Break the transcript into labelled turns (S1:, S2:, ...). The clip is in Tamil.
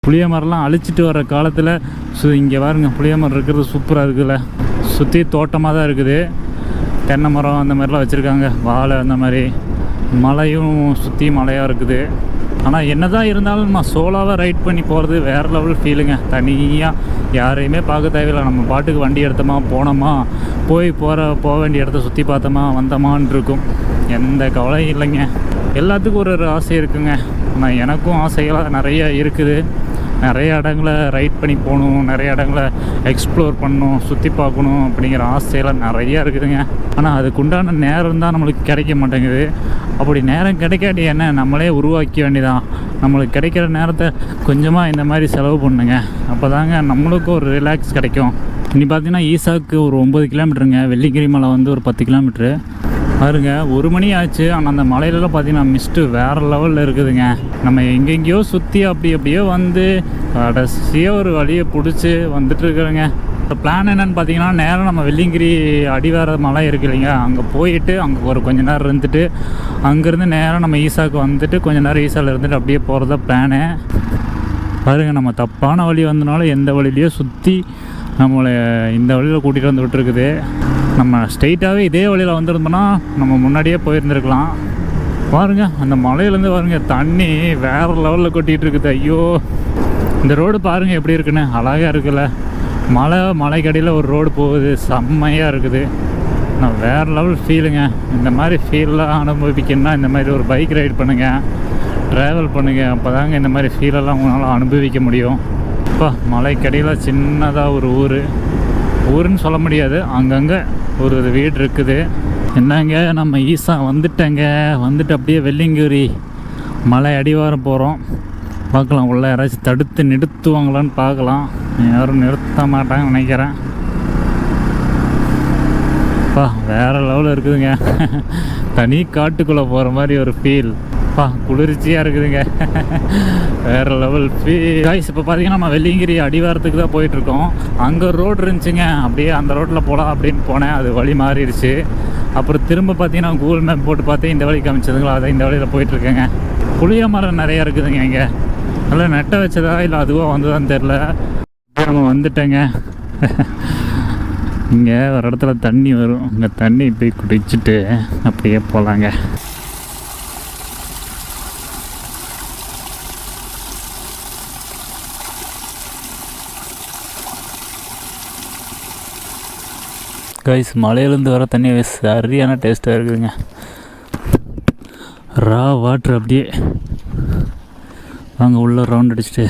S1: புளிய மரம்லாம் அழிச்சிட்டு வர காலத்தில் இங்கே பாருங்க புளிய மரம் இருக்கிறது சூப்பராக இருக்குதுல்ல. சுற்றி தோட்டமாக தான் இருக்குது. தென்னை மரம் அந்த மாதிரிலாம் வச்சுருக்காங்க, வாழை அந்த மாதிரி. மலையும் சுற்றி மலையாக இருக்குது. ஆனால் என்ன தான் இருந்தாலும் நம்ம சோலோவாக ரைட் பண்ணி போகிறது வேறு லெவல் ஃபீலுங்க. தனியாக யாரையுமே பார்க்க தேவையில்லை. நம்ம பாட்டுக்கு வண்டி எடுத்தோமா போனோமா, போக வேண்டிய இடத்த சுற்றி பார்த்தோமா வந்தோமான் இருக்கும். எந்த கவலையும் இல்லைங்க. எல்லாத்துக்கும் ஒரு ஆசை இருக்குங்க. ஆனால் எனக்கும் ஆசைகளாக நிறைய இருக்குது. நிறைய இடங்களை ரைட் பண்ணி போகணும், நிறைய இடங்களை எக்ஸ்ப்ளோர் பண்ணணும், சுற்றி பார்க்கணும் அப்படிங்கிற ஆசையெல்லாம் நிறையா இருக்குதுங்க. ஆனால் அதுக்குண்டான நேரம் தான் நம்மளுக்கு கிடைக்க மாட்டேங்குது. அப்படி நேரம் கிடைக்காட்டி என்ன, நம்மளே உருவாக்க வேண்டியதான். நம்மளுக்கு கிடைக்கிற நேரத்தை கொஞ்சமாக இந்த மாதிரி செலவு பண்ணுங்க. அப்போ தாங்க நம்மளுக்கும் ஒரு ரிலாக்ஸ் கிடைக்கும். இனி பார்த்தீங்கன்னா ஈசாக்கு ஒரு 9 கிலோமீட்டருங்க. வெள்ளிங்கிரி மலை வந்து ஒரு 10 கிலோமீட்ரு பாருங்க. 1 மணி ஆச்சு. ஆனால் அந்த மலையிலலாம் பார்த்தீங்கன்னா மிஸ்ட்டு வேறு லெவலில் இருக்குதுங்க. நம்ம எங்கெங்கேயோ சுற்றி அப்படியே வந்து கடைசியாக ஒரு வழியை பிடிச்சி வந்துட்டு இருக்கிறோங்க. இப்போ பிளான் என்னென்னு பார்த்தீங்கன்னா, நேரம் நம்ம வெள்ளிங்கிரி அடிவார மலை இருக்குது இல்லைங்க, அங்கே போயிட்டு அங்கே ஒரு கொஞ்ச நேரம் இருந்துட்டு அங்கேருந்து நேரம் நம்ம ஈசாவுக்கு வந்துட்டு கொஞ்ச நேரம் ஈசாவில் இருந்துட்டு அப்படியே போகிறதா பிளானு. பாருங்கள், நம்ம தப்பான வழி வந்தனால எந்த வழியிலையோ சுற்றி நம்மளை இந்த வழியில் கூட்டிகிட்டு வந்து விட்டுருக்குது. நம்ம ஸ்ட்ரெயிட்டாகவே இதே வழியில் வந்துருந்தோம்னா நம்ம முன்னாடியே போயிருந்துருக்கலாம். பாருங்கள், அந்த மலையிலேருந்து பாருங்கள் தண்ணி வேறு லெவலில் கொட்டிகிட்டு இருக்குது. ஐயோ, இந்த ரோடு பாருங்கள் எப்படி இருக்குன்னு, அழகாக இருக்குல்ல. மலைக்கடியில் ஒரு ரோடு போகுது, செம்மையாக இருக்குது. நான் வேறு லெவல் ஃபீலுங்க. இந்த மாதிரி ஃபீலெலாம் அனுபவிக்கணும்னா இந்த மாதிரி ஒரு பைக் ரைட் பண்ணுங்கள், ட்ராவல் பண்ணுங்கள். அப்போ தாங்க இந்த மாதிரி ஃபீலெல்லாம் உங்களால் அனுபவிக்க முடியும். இப்போ மலைக்கடியில் சின்னதாக ஒரு ஊருன்னு சொல்ல முடியாது, அங்கங்கே ஒரு வீடு இருக்குது. என்னங்க, நம்ம ஈசா வந்துட்டு அப்படியே வெள்ளிங்கிரி மலை அடிவாரம் போகிறோம். பார்க்கலாம், உள்ள யாராச்சும் தடுத்து நிறுத்துவாங்களான்னு பார்க்கலாம். யாரும் நிறுத்த மாட்டாங்கன்னு நினைக்கிறேன். வேறு லெவலில் இருக்குதுங்க. தனி காட்டுக்குள்ளே போகிற மாதிரி ஒரு ஃபீல். குளிர்ச்சியாக இருக்குதுங்க. வேறு லெவல் ஃபீல் காய்ஸ். இப்போ பார்த்தீங்கன்னா நம்ம வெள்ளிங்கிரி அடிவாரத்துக்கு தான் போயிட்டுருக்கோம். அங்கே ஒரு ரோடு இருந்துச்சுங்க, அப்படியே அந்த ரோட்டில் போகலாம் அப்படின்னு போனேன். அது வழி மாறிடுச்சு. அப்புறம் திரும்ப பார்த்தீங்கன்னா கூகுள் மேப் போட்டு பார்த்தேன், இந்த வழி காமிச்சதுங்களா, அதை இந்த வழியில் போயிட்டுருக்கேங்க. புளிய மரம் நிறையா இருக்குதுங்க இங்கே. நல்லா நெட்டை வச்சதா இல்லை அதுவாக வந்ததான்னு தெரில. நம்ம வந்துட்டேங்க. இங்கே ஒரு இடத்துல தண்ணி வரும், இங்கே தண்ணி போய் குடிச்சிட்டு அப்படியே போகலாங்க. கைஸ், மலையிலேருந்து வர தண்ணி சரியான டேஸ்ட்டாக இருக்குதுங்க. ரா வாட்ரு. அப்படியே வாங்க உள்ள ரவுண்ட் அடிச்சுட்டு